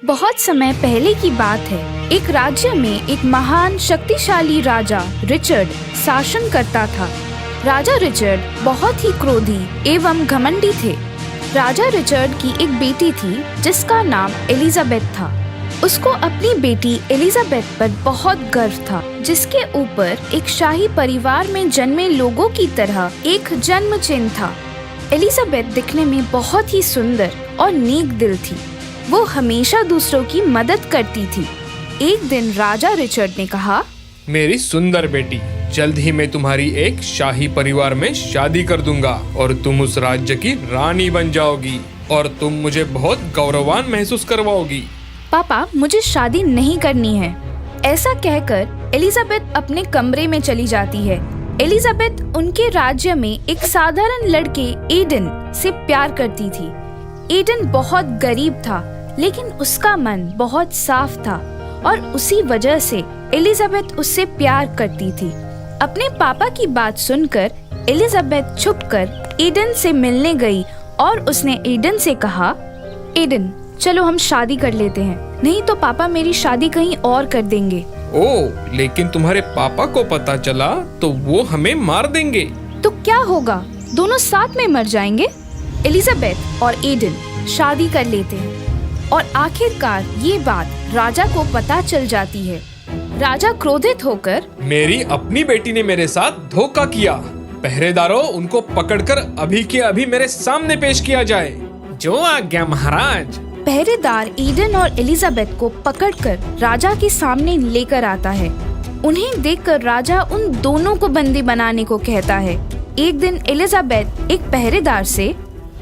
बहुत समय पहले की बात है। एक राज्य में एक महान शक्तिशाली राजा रिचर्ड शासन करता था। राजा रिचर्ड बहुत ही क्रोधी एवं घमंडी थे। राजा रिचर्ड की एक बेटी थी जिसका नाम एलिजाबेथ था। उसको अपनी बेटी एलिजाबेथ पर बहुत गर्व था, जिसके ऊपर एक शाही परिवार में जन्मे लोगों की तरह एक जन्म चिन्ह था। एलिजाबेथ दिखने में बहुत ही सुंदर और नेक दिल थी। वो हमेशा दूसरों की मदद करती थी। एक दिन राजा रिचर्ड ने कहा, मेरी सुंदर बेटी, जल्द ही मैं तुम्हारी एक शाही परिवार में शादी कर दूंगा और तुम उस राज्य की रानी बन जाओगी और तुम मुझे बहुत गौरवान महसूस करवाओगी। पापा, मुझे शादी नहीं करनी है। ऐसा कहकर एलिजाबेथ अपने कमरे में चली जाती है। एलिजाबेथ उनके राज्य में एक साधारण लड़के एडन से प्यार करती थी। एडन बहुत गरीब था, लेकिन उसका मन बहुत साफ था और उसी वजह से एलिजाबेथ उससे प्यार करती थी। अपने पापा की बात सुनकर एलिजाबेथ छुपकर एडन से मिलने गई और उसने एडन से कहा, एडन, चलो हम शादी कर लेते हैं, नहीं तो पापा मेरी शादी कहीं और कर देंगे। ओह, लेकिन तुम्हारे पापा को पता चला तो वो हमें मार देंगे। तो क्या होगा, दोनों साथ में मर जाएंगे। एलिजाबेथ और एडन शादी कर लेते हैं और आखिरकार ये बात राजा को पता चल जाती है। राजा क्रोधित होकर, मेरी अपनी बेटी ने मेरे साथ धोखा किया। पहरेदारों, उनको पकड़कर अभी के अभी मेरे सामने पेश किया जाए। जो आज्ञा महाराज। पहरेदार एडन और एलिजाबेथ को पकड़कर राजा के सामने लेकर आता है। उन्हें देखकर राजा उन दोनों को बंदी बनाने को कहता है। एक दिन एलिजाबेथ एक पहरेदार से,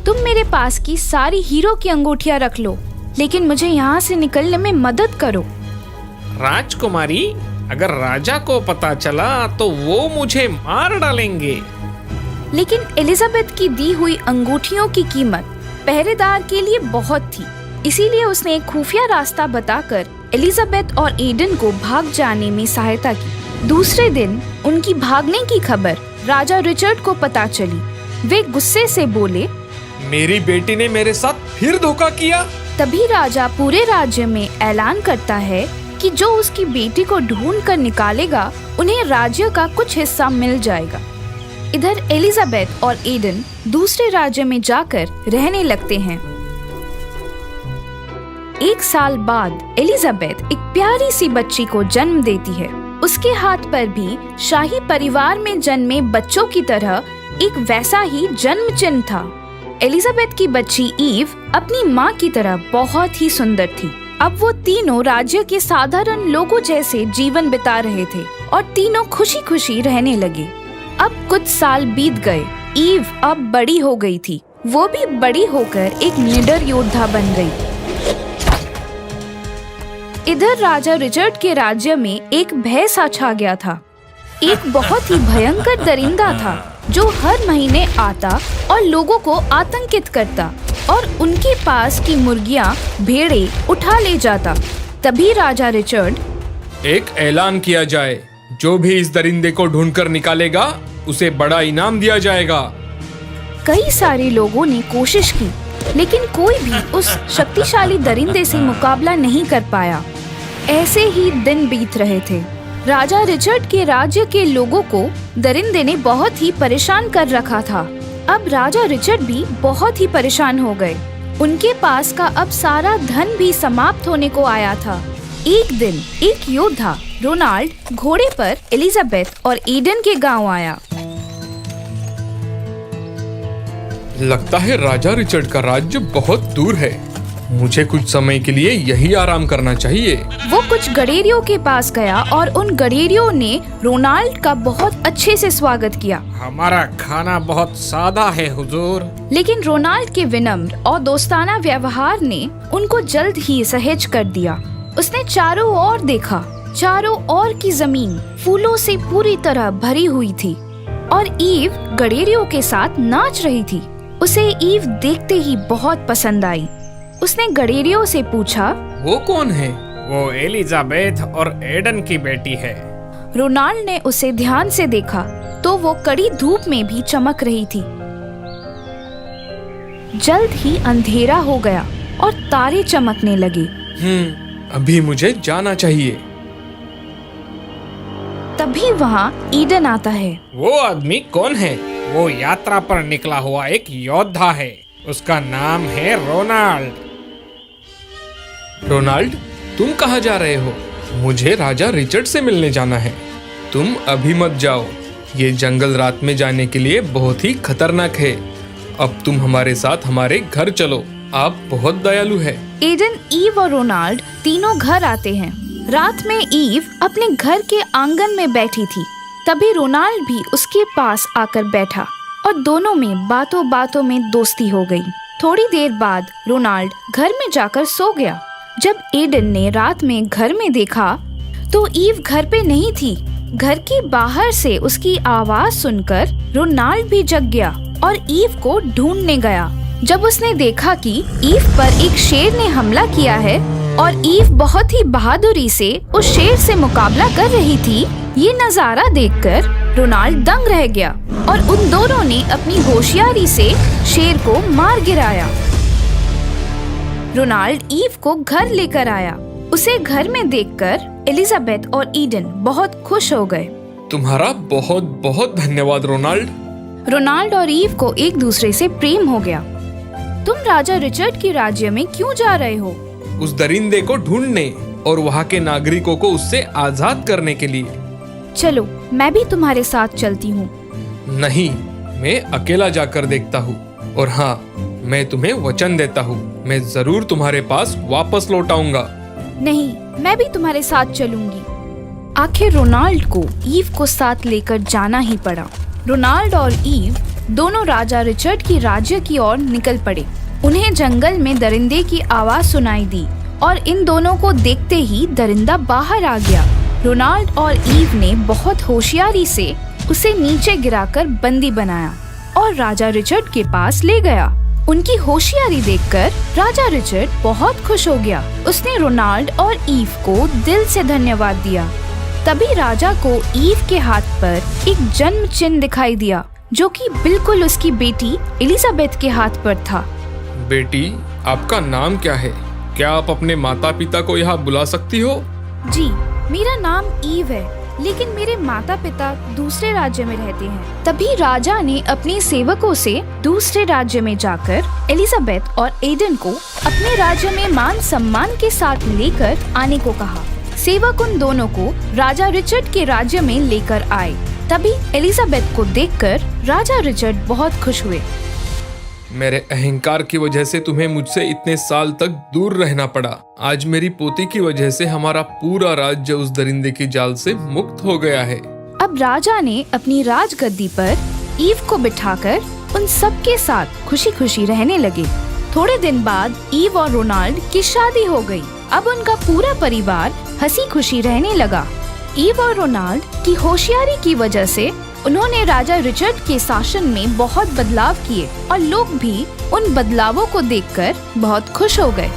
तुम मेरे पास की सारी हीरो की अंगूठियां रख लो, लेकिन मुझे यहाँ से निकलने में मदद करो। राजकुमारी, अगर राजा को पता चला तो वो मुझे मार डालेंगे। लेकिन एलिजाबेथ की दी हुई अंगूठियों की कीमत पहरेदार के लिए बहुत थी, इसीलिए उसने एक खुफिया रास्ता बताकर एलिजाबेथ और एडन को भाग जाने में सहायता की। दूसरे दिन उनकी भागने की खबर राजा रिचर्ड को पता चली। वे गुस्से से बोले, मेरी बेटी ने मेरे साथ फिर धोखा किया। तभी राजा पूरे राज्य में ऐलान करता है कि जो उसकी बेटी को ढूंढ कर निकालेगा, उन्हें राज्य का कुछ हिस्सा मिल जाएगा। इधर एलिजाबेथ और एडन दूसरे राज्य में जाकर रहने लगते हैं। एक साल बाद एलिजाबेथ एक प्यारी सी बच्ची को जन्म देती है। उसके हाथ पर भी शाही परिवार में जन्मे बच्चों की तरह एक वैसा ही जन्म चिन्ह था। एलिजाबेथ की बच्ची ईव अपनी माँ की तरह बहुत ही सुंदर थी। अब वो तीनों राज्य के साधारण लोगों जैसे जीवन बिता रहे थे और तीनों खुशी खुशी रहने लगे। अब कुछ साल बीत गए। ईव अब बड़ी हो गई थी। वो भी बड़ी होकर एक निडर योद्धा बन गई। इधर राजा रिचर्ड के राज्य में एक भय सा छा गया था। एक बहुत ही भयंकर दरिंदा था जो हर महीने आता और लोगों को आतंकित करता और उनके पास की मुर्गियां, भेड़े उठा ले जाता। तभी राजा रिचर्ड, एक ऐलान किया जाए, जो भी इस दरिंदे को ढूंढकर निकालेगा उसे बड़ा इनाम दिया जाएगा। कई सारे लोगों ने कोशिश की, लेकिन कोई भी उस शक्तिशाली दरिंदे से मुकाबला नहीं कर पाया। ऐसे ही दिन बीत रहे थे। राजा रिचर्ड के राज्य के लोगों को दरिंदे ने बहुत ही परेशान कर रखा था। अब राजा रिचर्ड भी बहुत ही परेशान हो गए। उनके पास का अब सारा धन भी समाप्त होने को आया था। एक दिन एक योद्धा रोनाल्ड घोड़े पर एलिजाबेथ और एडन के गांव आया। लगता है राजा रिचर्ड का राज्य बहुत दूर है। मुझे कुछ समय के लिए यही आराम करना चाहिए। वो कुछ गडेरियों के पास गया और उन गडेरियों ने रोनाल्ड का बहुत अच्छे से स्वागत किया। हमारा खाना बहुत सादा है हुजूर। लेकिन रोनाल्ड के विनम्र और दोस्ताना व्यवहार ने उनको जल्द ही सहेज कर दिया। उसने चारों ओर देखा। चारों ओर की जमीन फूलों से पूरी तरह भरी हुई थी और ईव गडेरियों के साथ नाच रही थी। उसे ईव देखते ही बहुत पसंद आई। उसने गडेरियों से पूछा, वो कौन है? वो एलिजाबेथ और एडन की बेटी है। रोनाल्ड ने उसे ध्यान से देखा तो वो कड़ी धूप में भी चमक रही थी। जल्द ही अंधेरा हो गया और तारे चमकने लगे। अभी मुझे जाना चाहिए। तभी वहाँ ईडन आता है। वो आदमी कौन है? वो यात्रा पर निकला हुआ एक योद्धा है। उसका नाम है रोनाल्ड। रोनाल्ड, तुम कहाँ जा रहे हो? मुझे राजा रिचर्ड से मिलने जाना है। तुम अभी मत जाओ, ये जंगल रात में जाने के लिए बहुत ही खतरनाक है। अब तुम हमारे साथ हमारे घर चलो, आप बहुत दयालु है। ईडन, ईव और रोनाल्ड तीनों घर आते हैं। रात में ईव अपने घर के आंगन में बैठी थी। तभी रोनाल्ड भी उसके पास आकर बैठा और दोनों में बातों बातों में दोस्ती हो गई। थोड़ी देर बाद रोनाल्ड घर में जाकर सो गया। जब ईडन ने रात में घर में देखा तो ईव घर पे नहीं थी। घर के बाहर से उसकी आवाज सुनकर रोनाल्ड भी जग गया और ईव को ढूंढने गया। जब उसने देखा कि ईव पर एक शेर ने हमला किया है और ईव बहुत ही बहादुरी से उस शेर से मुकाबला कर रही थी, ये नजारा देखकर रोनाल्ड दंग रह गया और उन दोनों ने अपनी होशियारी से शेर को मार गिराया। रोनाल्ड ईव को घर लेकर आया। उसे घर में देखकर एलिजाबेथ और ईडन बहुत खुश हो गए। तुम्हारा बहुत बहुत धन्यवाद रोनाल्ड। रोनाल्ड और ईव को एक दूसरे से प्रेम हो गया। तुम राजा रिचर्ड के राज्य में क्यों जा रहे हो? उस दरिंदे को ढूंढने और वहाँ के नागरिकों को उससे आजाद करने के लिए। चलो, मैं भी तुम्हारे साथ चलती हूँ। नहीं, मैं अकेला जाकर देखता हूँ। और हाँ, मैं तुम्हें वचन देता हूँ, मैं जरूर तुम्हारे पास वापस लौट आऊंगा। नहीं, मैं भी तुम्हारे साथ चलूंगी। आखिर रोनाल्ड को ईव को साथ लेकर जाना ही पड़ा। रोनाल्ड और ईव दोनों राजा रिचर्ड की राज्य की ओर निकल पड़े। उन्हें जंगल में दरिंदे की आवाज सुनाई दी और इन दोनों को देखते ही दरिंदा बाहर आ गया। रोनाल्ड और ईव ने बहुत होशियारी से उसे नीचे गिराकर बंदी बनाया और राजा रिचर्ड के पास ले गया। उनकी होशियारी देखकर राजा रिचर्ड बहुत खुश हो गया। उसने रोनाल्ड और ईव को दिल से धन्यवाद दिया। तभी राजा को ईव के हाथ पर एक जन्म चिन्ह दिखाई दिया, जो कि बिल्कुल उसकी बेटी एलिजाबेथ के हाथ पर था। बेटी, आपका नाम क्या है? क्या आप अपने माता पिता को यहाँ बुला सकती हो? जी, मेरा नाम ईव है, लेकिन मेरे माता पिता दूसरे राज्य में रहते हैं। तभी राजा ने अपने सेवकों से दूसरे राज्य में जाकर एलिजाबेथ और एडन को अपने राज्य में मान सम्मान के साथ लेकर आने को कहा। सेवक उन दोनों को राजा रिचर्ड के राज्य में लेकर आए। तभी एलिजाबेथ को देखकर राजा रिचर्ड बहुत खुश हुए। मेरे अहंकार की वजह से तुम्हें मुझसे इतने साल तक दूर रहना पड़ा। आज मेरी पोती की वजह से हमारा पूरा राज्य उस दरिंदे की जाल से मुक्त हो गया है। अब राजा ने अपनी राजगद्दी पर ईव को बिठाकर उन सब के साथ खुशी खुशी रहने लगे। थोड़े दिन बाद ईव और रोनाल्ड की शादी हो गई। अब उनका पूरा परिवार हंसी खुशी रहने लगा। ईव और रोनाल्ड की होशियारी की वजह से उन्होंने राजा रिचर्ड के शासन में बहुत बदलाव किए और लोग भी उन बदलावों को देखकर बहुत खुश हो गए।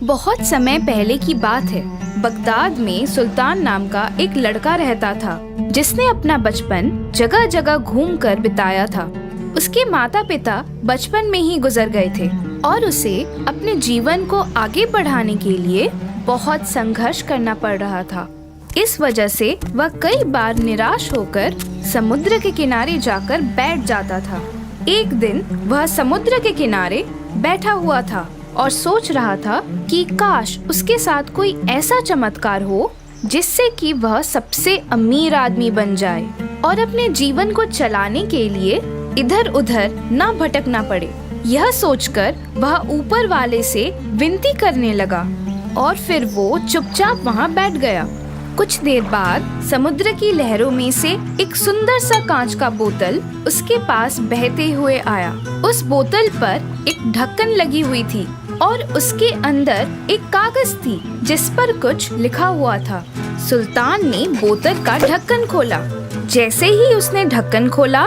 बहुत समय पहले की बात है। बगदाद में सुल्तान नाम का एक लड़का रहता था, जिसने अपना बचपन जगह जगह घूमकर बिताया था। उसके माता पिता बचपन में ही गुजर गए थे और उसे अपने जीवन को आगे बढ़ाने के लिए बहुत संघर्ष करना पड़ रहा था। इस वजह से वह कई बार निराश होकर समुद्र के किनारे जाकर बैठ जाता था। एक दिन वह समुद्र के किनारे बैठा हुआ था और सोच रहा था कि काश उसके साथ कोई ऐसा चमत्कार हो जिससे कि वह सबसे अमीर आदमी बन जाए और अपने जीवन को चलाने के लिए इधर उधर ना भटकना पड़े। यह सोचकर वह ऊपर वाले से विनती करने लगा और फिर वो चुपचाप वहाँ बैठ गया। कुछ देर बाद समुद्र की लहरों में से एक सुंदर सा कांच का बोतल उसके पास बहते हुए आया। उस बोतल पर एक ढक्कन लगी हुई थी और उसके अंदर एक कागज थी जिस पर कुछ लिखा हुआ था। सुल्तान ने बोतल का ढक्कन खोला। जैसे ही उसने ढक्कन खोला,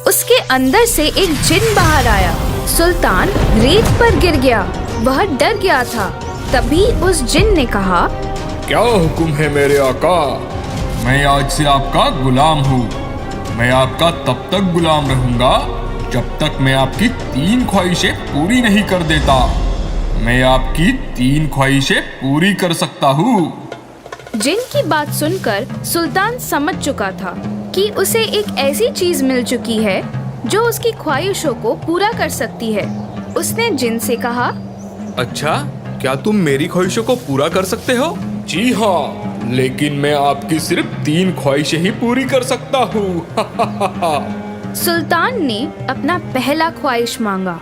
उसके अंदर से एक जिन बाहर आया। सुल्तान रेत पर गिर गया। वह डर गया था। तभी उस जिन ने कहा, क्या हुक्म है मेरे आका? मैं आज से आपका गुलाम हूँ। मैं आपका तब तक गुलाम रहूंगा जब तक मैं आपकी 3 ख्वाहिशें पूरी नहीं कर देता। मैं आपकी 3 ख्वाहिशें पूरी कर सकता हूँ। जिन की बात सुनकर सुल्तान समझ चुका था कि उसे एक ऐसी चीज मिल चुकी है जो उसकी ख्वाहिशों को पूरा कर सकती है। उसने जिन से कहा, अच्छा, क्या तुम मेरी ख्वाहिशों को पूरा कर सकते हो? जी हाँ, लेकिन मैं आपकी सिर्फ 3 ख्वाहिशें ही पूरी कर सकता हूँ। सुल्तान ने अपना पहला ख्वाहिश मांगा।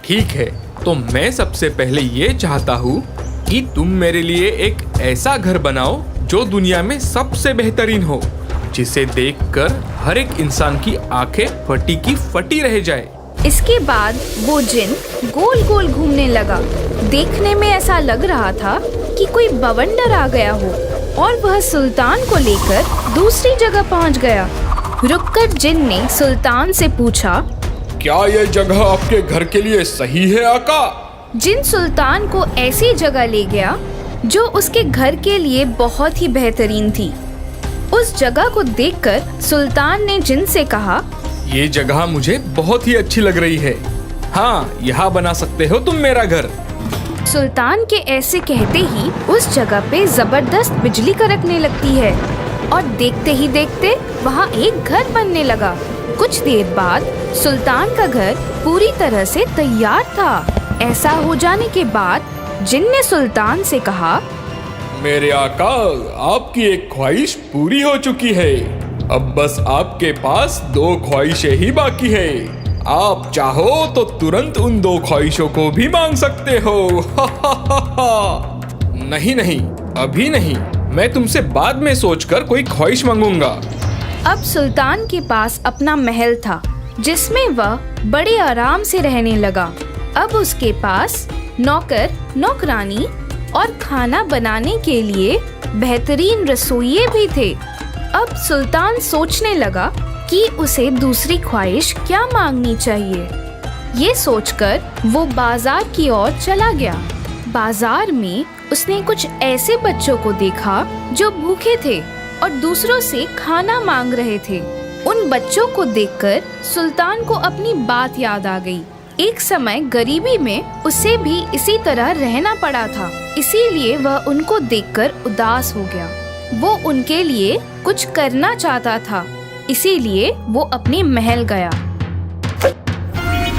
ठीक है, तो मैं सबसे पहले ये चाहता हूँ कि तुम मेरे लिए एक ऐसा घर बनाओ जो दुनिया में सबसे बेहतरीन हो, जिसे देखकर हर एक इंसान की आंखें फटी की फटी रह जाए। इसके बाद वो जिन गोल गोल घूमने लगा। देखने में ऐसा लग रहा था कि कोई बवंडर आ गया हो और वह सुल्तान को लेकर दूसरी जगह पहुंच गया। रुककर जिन ने सुल्तान से पूछा, क्या यह जगह आपके घर के लिए सही है आका? जिन सुल्तान को ऐसी जगह ले गया जो उसके घर के लिए बहुत ही बेहतरीन थी। उस जगह को देखकर सुल्तान ने जिन से कहा, ये जगह मुझे बहुत ही अच्छी लग रही है। हाँ, यहाँ बना सकते हो तुम मेरा घर। सुल्तान के ऐसे कहते ही उस जगह पे जबरदस्त बिजली कड़कने लगती है और देखते ही देखते वहाँ एक घर बनने लगा। कुछ देर बाद सुल्तान का घर पूरी तरह से तैयार था। ऐसा हो जाने के बाद जिन ने सुल्तान से कहा, मेरे आका, आपकी एक ख्वाहिश पूरी हो चुकी है। अब बस आपके पास 2 ख्वाहिशें ही बाकी है। आप चाहो तो तुरंत उन 2 ख्वाहिशों को भी मांग सकते हो। नहीं नहीं, अभी नहीं, मैं तुमसे बाद में सोचकर कोई ख्वाहिश मांगूंगा। अब सुल्तान के पास अपना महल था जिसमें वह बड़े आराम से रहने लगा। अब उसके पास नौकर, नौकरानी और खाना बनाने के लिए बेहतरीन रसोइये भी थे। अब सुल्तान सोचने लगा कि उसे दूसरी ख्वाहिश क्या मांगनी चाहिए। ये सोचकर वो बाजार की ओर चला गया। बाजार में उसने कुछ ऐसे बच्चों को देखा जो भूखे थे और दूसरों से खाना मांग रहे थे। उन बच्चों को देखकर सुल्तान को अपनी बात याद आ गई। एक समय गरीबी में उसे भी इसी तरह रहना पड़ा था, इसीलिए वह उनको देखकर उदास हो गया। वो उनके लिए कुछ करना चाहता था, इसीलिए वो अपने महल गया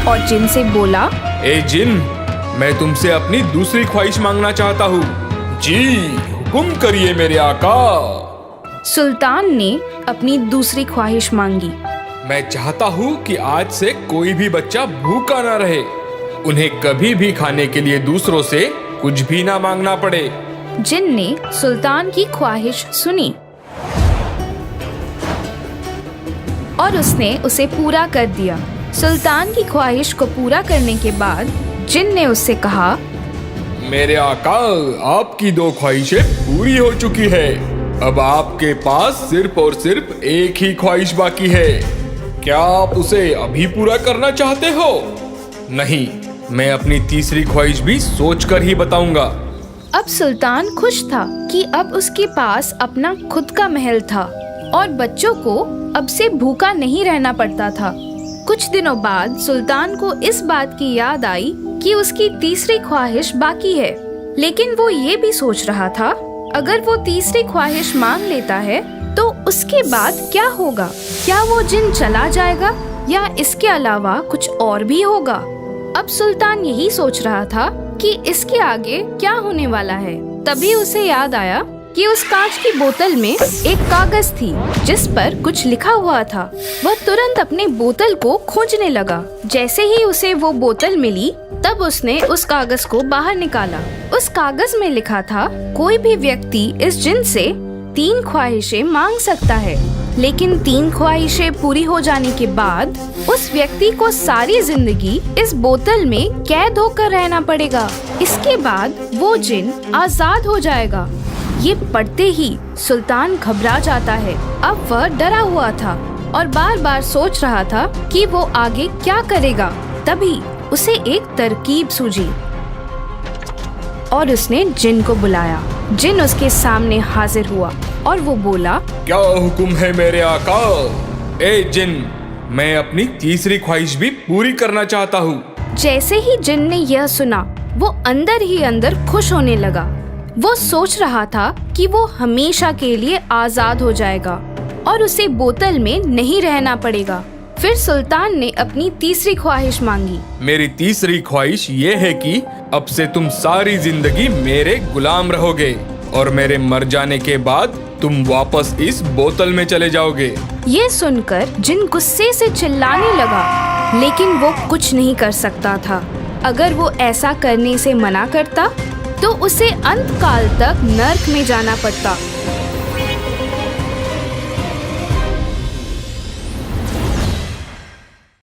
और जिन से बोला, ए जिन, मैं तुमसे अपनी दूसरी ख्वाहिश मांगना चाहता हूँ। जी, हुक्म करिए मेरे आका। सुल्तान ने अपनी दूसरी ख्वाहिश मांगी। मैं चाहता हूँ कि आज से कोई भी बच्चा भूखा ना रहे। उन्हें कभी भी खाने के लिए दूसरों से कुछ भी ना मांगना पड़े। जिन ने सुल्तान की ख्वाहिश सुनी और उसने उसे पूरा कर दिया। सुल्तान की ख्वाहिश को पूरा करने के बाद जिन ने उससे कहा, मेरे आका, आपकी 2 ख्वाहिशें पूरी हो चुकी है। अब आपके पास सिर्फ और सिर्फ एक ही ख्वाहिश बाकी है। क्या आप उसे अभी पूरा करना चाहते हो? नहीं, मैं अपनी तीसरी ख्वाहिश भी सोचकर ही बताऊंगा। अब सुल्तान खुश था कि अब उसके पास अपना खुद का महल था और बच्चों को अब से भूखा नहीं रहना पड़ता था। कुछ दिनों बाद सुल्तान को इस बात की याद आई कि उसकी तीसरी ख्वाहिश बाकी है, लेकिन वो ये भी सोच रहा था, अगर वो तीसरी ख्वाहिश मांग लेता है तो उसके बाद क्या होगा? क्या वो जिन चला जाएगा या इसके अलावा कुछ और भी होगा? अब सुल्तान यही सोच रहा था कि इसके आगे क्या होने वाला है। तभी उसे याद आया कि उस कांच की बोतल में एक कागज थी जिस पर कुछ लिखा हुआ था। वह तुरंत अपने बोतल को खोजने लगा। जैसे ही उसे वो बोतल मिली, तब उसने उस कागज को बाहर निकाला। उस कागज में लिखा था, कोई भी व्यक्ति इस जिन से 3 ख्वाहिशें मांग सकता है, लेकिन 3 ख्वाहिशें पूरी हो जाने के बाद उस व्यक्ति को सारी जिंदगी इस बोतल में कैद होकर रहना पड़ेगा। इसके बाद वो जिन आजाद हो जाएगा। ये पढ़ते ही सुल्तान घबरा जाता है। अब वह डरा हुआ था और बार बार सोच रहा था कि वो आगे क्या करेगा। तभी उसे एक तरकीब सूझी और उसने जिन को बुलाया। जिन उसके सामने हाजिर हुआ और वो बोला, क्या हुक्म है मेरे आका? ए जिन, मैं अपनी तीसरी ख्वाहिश भी पूरी करना चाहता हूँ। जैसे ही जिन ने यह सुना, वो अंदर ही अंदर खुश होने लगा। वो सोच रहा था कि वो हमेशा के लिए आजाद हो जाएगा और उसे बोतल में नहीं रहना पड़ेगा। फिर सुल्तान ने अपनी तीसरी ख्वाहिश मांगी। मेरी तीसरी ख्वाहिश ये है कि अब से तुम सारी जिंदगी मेरे गुलाम रहोगे और मेरे मर जाने के बाद तुम वापस इस बोतल में चले जाओगे। ये सुनकर जिन गुस्से से चिल्लाने लगा, लेकिन वो कुछ नहीं कर सकता था। अगर वो ऐसा करने से मना करता तो उसे अंत काल तक नर्क में जाना पड़ता।